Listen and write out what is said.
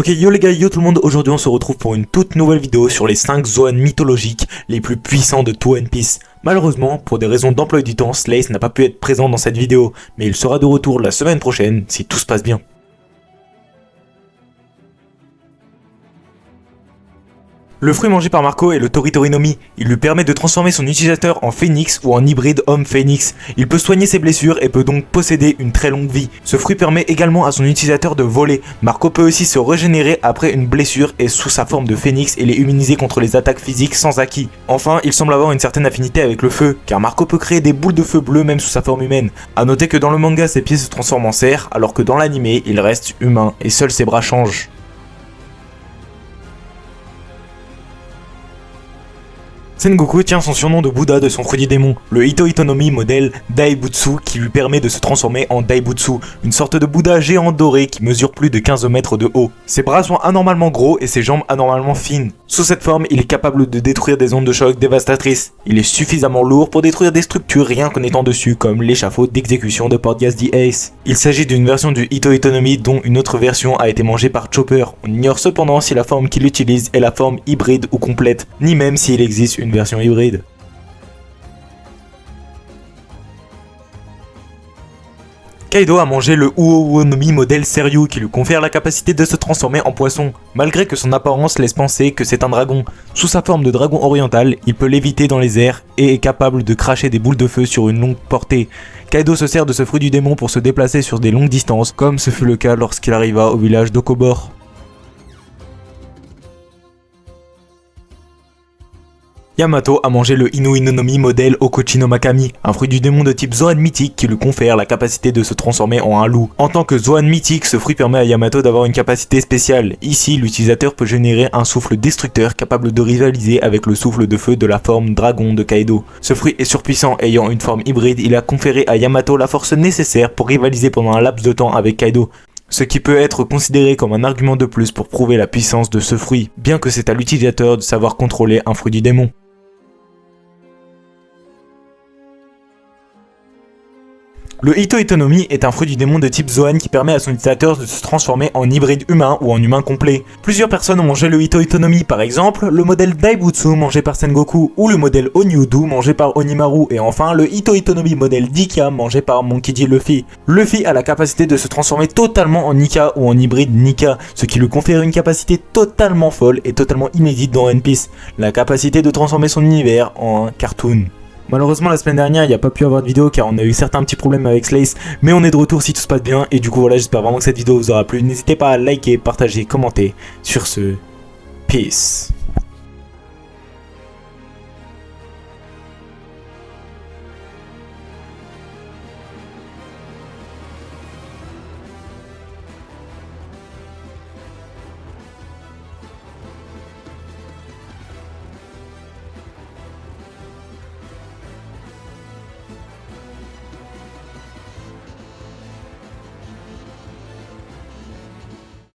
Ok, yo les gars, yo tout le monde, aujourd'hui on se retrouve pour une toute nouvelle vidéo sur les 5 Zoan mythologiques les plus puissants de tout One Piece. Malheureusement, pour des raisons d'emploi du temps, Slice n'a pas pu être présent dans cette vidéo, mais il sera de retour la semaine prochaine si tout se passe bien. Le fruit mangé par Marco est le Toritori no Mi. Il lui permet de transformer son utilisateur en phénix ou en hybride homme-phénix. Il peut soigner ses blessures et peut donc posséder une très longue vie. Ce fruit permet également à son utilisateur de voler. Marco peut aussi se régénérer après une blessure et sous sa forme de phénix et les immuniser contre les attaques physiques sans acquis. Enfin, il semble avoir une certaine affinité avec le feu, car Marco peut créer des boules de feu bleues même sous sa forme humaine. A noter que dans le manga, ses pieds se transforment en cerf, alors que dans l'anime, il reste humain et seuls ses bras changent. Sengoku tient son surnom de Bouddha de son fruit du démon, le Ito Ito no Mi modèle Daibutsu qui lui permet de se transformer en Daibutsu, une sorte de Bouddha géant doré qui mesure plus de 15 mètres de haut. Ses bras sont anormalement gros et ses jambes anormalement fines. Sous cette forme, il est capable de détruire des ondes de choc dévastatrices. Il est suffisamment lourd pour détruire des structures rien qu'en étant dessus, comme l'échafaud d'exécution de Portgas the Ace. Il s'agit d'une version du Ito Ito no Mi dont une autre version a été mangée par Chopper. On ignore cependant si la forme qu'il utilise est la forme hybride ou complète, ni même s'il existe une version hybride. Kaido a mangé le Uo no Mi modèle Seryu qui lui confère la capacité de se transformer en poisson, malgré que son apparence laisse penser que c'est un dragon. Sous sa forme de dragon oriental, il peut léviter dans les airs et est capable de cracher des boules de feu sur une longue portée. Kaido se sert de ce fruit du démon pour se déplacer sur des longues distances, comme ce fut le cas lorsqu'il arriva au village d'Okobor. Yamato a mangé le Inu no Mi modèle Okochi no Makami, un fruit du démon de type Zoan mythique qui lui confère la capacité de se transformer en un loup. En tant que Zoan mythique, ce fruit permet à Yamato d'avoir une capacité spéciale. Ici, l'utilisateur peut générer un souffle destructeur capable de rivaliser avec le souffle de feu de la forme dragon de Kaido. Ce fruit est surpuissant, ayant une forme hybride, il a conféré à Yamato la force nécessaire pour rivaliser pendant un laps de temps avec Kaido. Ce qui peut être considéré comme un argument de plus pour prouver la puissance de ce fruit, bien que c'est à l'utilisateur de savoir contrôler un fruit du démon. Le Ito Ito no Mi est un fruit du démon de type Zoan qui permet à son utilisateur de se transformer en hybride humain ou en humain complet. Plusieurs personnes ont mangé le Ito Ito no Mi, par exemple le modèle Daibutsu mangé par Sengoku ou le modèle Onyudu mangé par Onimaru et enfin le Ito Ito no Mi modèle Dika mangé par Monkey D. Luffy. Luffy a la capacité de se transformer totalement en Nika ou en hybride Nika, ce qui lui confère une capacité totalement folle et totalement inédite dans One Piece, la capacité de transformer son univers en un cartoon. Malheureusement la semaine dernière il n'y a pas pu avoir de vidéo car on a eu certains petits problèmes avec Slice, mais on est de retour si tout se passe bien et du coup voilà, j'espère vraiment que cette vidéo vous aura plu. N'hésitez pas à liker, partager, commenter. Sur ce, peace.